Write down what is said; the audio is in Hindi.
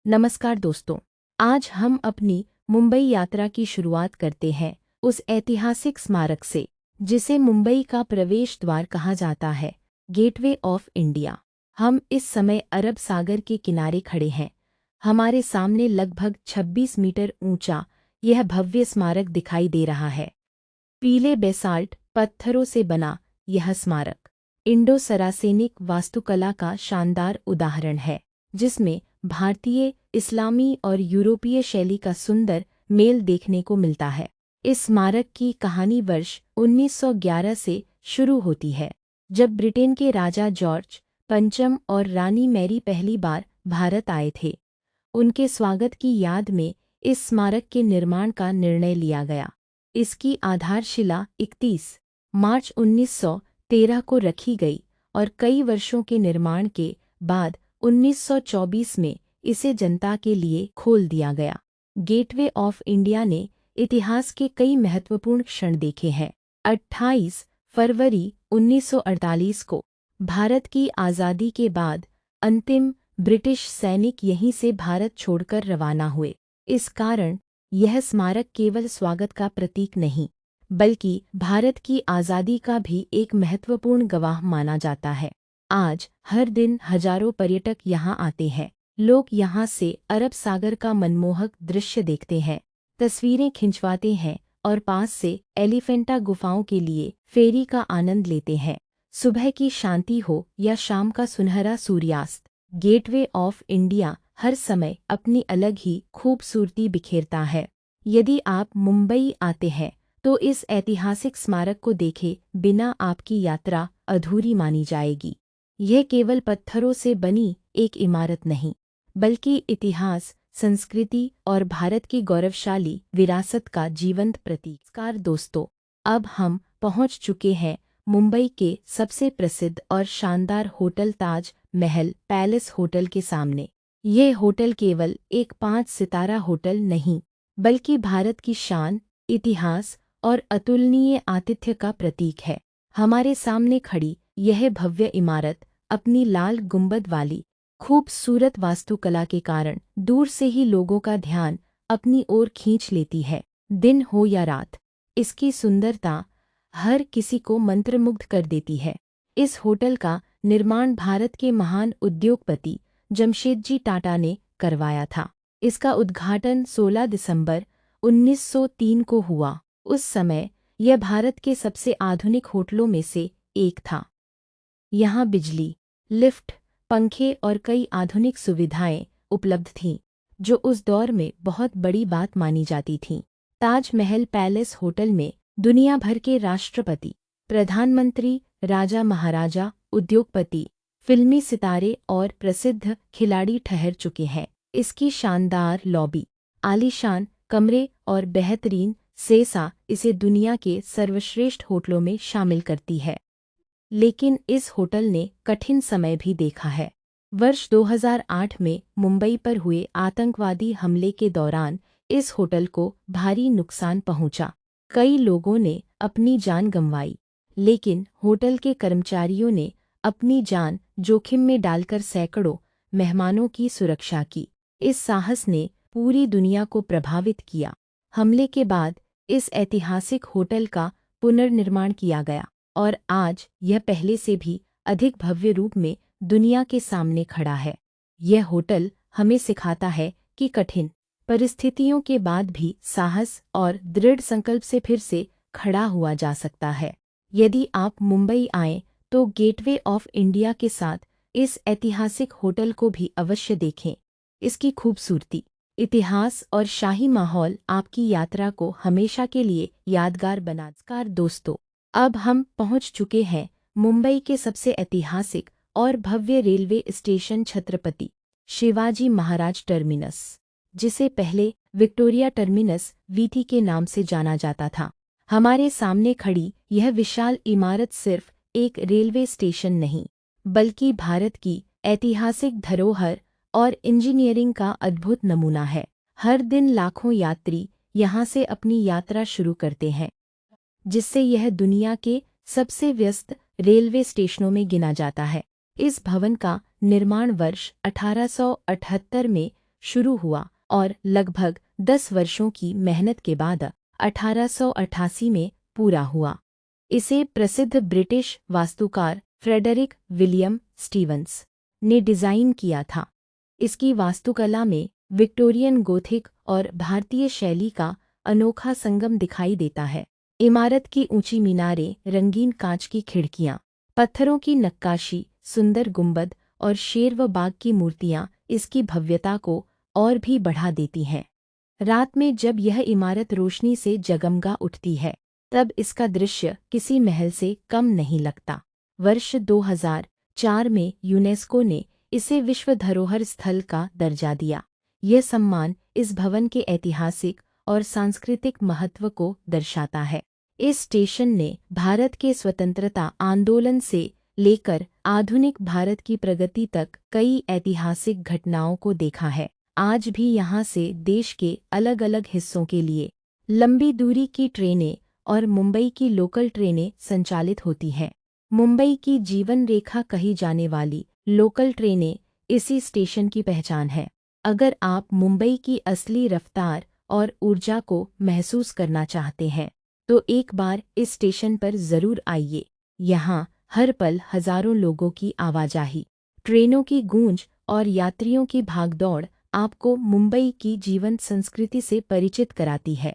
नमस्कार दोस्तों। आज हम अपनी मुंबई यात्रा की शुरुआत करते हैं उस ऐतिहासिक स्मारक से जिसे मुंबई का प्रवेश द्वार कहा जाता है, गेटवे ऑफ इंडिया। हम इस समय अरब सागर के किनारे खड़े हैं। हमारे सामने लगभग 26 मीटर ऊंचा यह भव्य स्मारक दिखाई दे रहा है। पीले बेसाल्ट पत्थरों से बना यह स्मारक इंडो सरासेनिक वास्तुकला का शानदार उदाहरण है, जिसमें भारतीय, इस्लामी और यूरोपीय शैली का सुंदर मेल देखने को मिलता है। इस स्मारक की कहानी वर्ष 1911 से शुरू होती है, जब ब्रिटेन के राजा जॉर्ज पंचम और रानी मैरी पहली बार भारत आए थे। उनके स्वागत की याद में इस स्मारक के निर्माण का निर्णय लिया गया। इसकी आधारशिला 31 मार्च 1913 को रखी गई और कई वर्षों के निर्माण के बाद 1924 में इसे जनता के लिए खोल दिया गया। गेटवे ऑफ इंडिया ने इतिहास के कई महत्वपूर्ण क्षण देखे हैं। 28 फरवरी 1948 को भारत की आज़ादी के बाद अंतिम ब्रिटिश सैनिक यहीं से भारत छोड़कर रवाना हुए। इस कारण यह स्मारक केवल स्वागत का प्रतीक नहीं, बल्कि भारत की आज़ादी का भी एक महत्वपूर्ण गवाह माना जाता है। आज हर दिन हजारों पर्यटक यहाँ आते हैं। लोग यहाँ से अरब सागर का मनमोहक दृश्य देखते हैं, तस्वीरें खिंचवाते हैं और पास से एलिफेंटा गुफाओं के लिए फेरी का आनंद लेते हैं। सुबह की शांति हो या शाम का सुनहरा सूर्यास्त, गेटवे ऑफ इंडिया हर समय अपनी अलग ही खूबसूरती बिखेरता है। यदि आप मुंबई आते हैं तो इस ऐतिहासिक स्मारक को देखे बिना आपकी यात्रा अधूरी मानी जाएगी। यह केवल पत्थरों से बनी एक इमारत नहीं, बल्कि इतिहास, संस्कृति और भारत की गौरवशाली विरासत का जीवंत प्रतीक। नमस्कार दोस्तों, अब हम पहुंच चुके हैं मुंबई के सबसे प्रसिद्ध और शानदार hotel Taj Mahal palace hotel के सामने। ये होटल केवल एक 5 सितारा होटल नहीं, बल्कि भारत की शान, इतिहास और अतुलनीय आतिथ्य का प्रतीक है। हमारे सामने खड़ी यह भव्य इमारत अपनी लाल गुंबद वाली खूबसूरत वास्तुकला के कारण दूर से ही लोगों का ध्यान अपनी ओर खींच लेती है। दिन हो या रात, इसकी सुंदरता हर किसी को मंत्रमुग्ध कर देती है। इस होटल का निर्माण भारत के महान उद्योगपति जमशेदजी टाटा ने करवाया था। इसका उद्घाटन 16 दिसंबर 1903 को हुआ। उस समय यह भारत के सबसे आधुनिक होटलों में से एक था। यहाँ बिजली, लिफ्ट, पंखे और कई आधुनिक सुविधाएं उपलब्ध थीं, जो उस दौर में बहुत बड़ी बात मानी जाती थीं। ताज महल पैलेस होटल में दुनिया भर के राष्ट्रपति, प्रधानमंत्री, राजा महाराजा, उद्योगपति, फिल्मी सितारे और प्रसिद्ध खिलाड़ी ठहर चुके हैं। इसकी शानदार लॉबी, आलीशान कमरे और बेहतरीन सेसा इसे दुनिया के सर्वश्रेष्ठ होटलों में शामिल करती है। लेकिन इस होटल ने कठिन समय भी देखा है। वर्ष 2008 में मुंबई पर हुए आतंकवादी हमले के दौरान इस होटल को भारी नुकसान पहुंचा। कई लोगों ने अपनी जान गंवाई, लेकिन होटल के कर्मचारियों ने अपनी जान जोखिम में डालकर सैकड़ों मेहमानों की सुरक्षा की। इस साहस ने पूरी दुनिया को प्रभावित किया। हमले के बाद इस ऐतिहासिक होटल का पुनर्निर्माण किया गया और आज यह पहले से भी अधिक भव्य रूप में दुनिया के सामने खड़ा है। यह होटल हमें सिखाता है कि कठिन परिस्थितियों के बाद भी साहस और दृढ़ संकल्प से फिर से खड़ा हुआ जा सकता है। यदि आप मुंबई आएं तो गेटवे ऑफ इंडिया के साथ इस ऐतिहासिक होटल को भी अवश्य देखें। इसकी खूबसूरती, इतिहास और शाही माहौल आपकी यात्रा को हमेशा के लिए यादगार बना। नमस्कार दोस्तों, अब हम पहुंच चुके हैं मुंबई के सबसे ऐतिहासिक और भव्य railway station Chhatrapati Shivaji Maharaj terminus, जिसे पहले विक्टोरिया टर्मिनस वीटी के नाम से जाना जाता था। हमारे सामने खड़ी यह विशाल इमारत सिर्फ एक रेलवे स्टेशन नहीं, बल्कि भारत की ऐतिहासिक धरोहर और इंजीनियरिंग का अद्भुत नमूना है। हर दिन लाखों यात्री यहाँ से अपनी यात्रा शुरू करते हैं, जिससे यह दुनिया के सबसे व्यस्त रेलवे स्टेशनों में गिना जाता है। इस भवन का निर्माण वर्ष 1878 में शुरू हुआ और लगभग 10 वर्षों की मेहनत के बाद 1888 में पूरा हुआ। इसे प्रसिद्ध ब्रिटिश वास्तुकार फ्रेडरिक विलियम स्टीवंस ने डिज़ाइन किया था। इसकी वास्तुकला में विक्टोरियन गोथिक और भारतीय शैली का अनोखा संगम दिखाई देता है। इमारत की ऊंची मीनारें, रंगीन कांच की खिड़कियां, पत्थरों की नक्काशी, सुंदर गुंबद और शेर व बाघ की मूर्तियां इसकी भव्यता को और भी बढ़ा देती हैं। रात में जब यह इमारत रोशनी से जगमगा उठती है, तब इसका दृश्य किसी महल से कम नहीं लगता। वर्ष 2004 में यूनेस्को ने इसे विश्व धरोहर स्थल का दर्जा दिया। यह सम्मान इस भवन के ऐतिहासिक और सांस्कृतिक महत्व को दर्शाता है। इस स्टेशन ने भारत के स्वतंत्रता आंदोलन से लेकर आधुनिक भारत की प्रगति तक कई ऐतिहासिक घटनाओं को देखा है। आज भी यहाँ से देश के अलग अलग हिस्सों के लिए लंबी दूरी की ट्रेनें और मुंबई की लोकल ट्रेनें संचालित होती हैं। मुंबई की जीवन रेखा कही जाने वाली लोकल ट्रेनें इसी स्टेशन की पहचान है। अगर आप मुंबई की असली रफ्तार और ऊर्जा को महसूस करना चाहते हैं, तो एक बार इस स्टेशन पर ज़रूर आइए। यहाँ हर पल हज़ारों लोगों की आवाजाही, ट्रेनों की गूंज और यात्रियों की भागदौड़ आपको मुंबई की जीवंत संस्कृति से परिचित कराती है।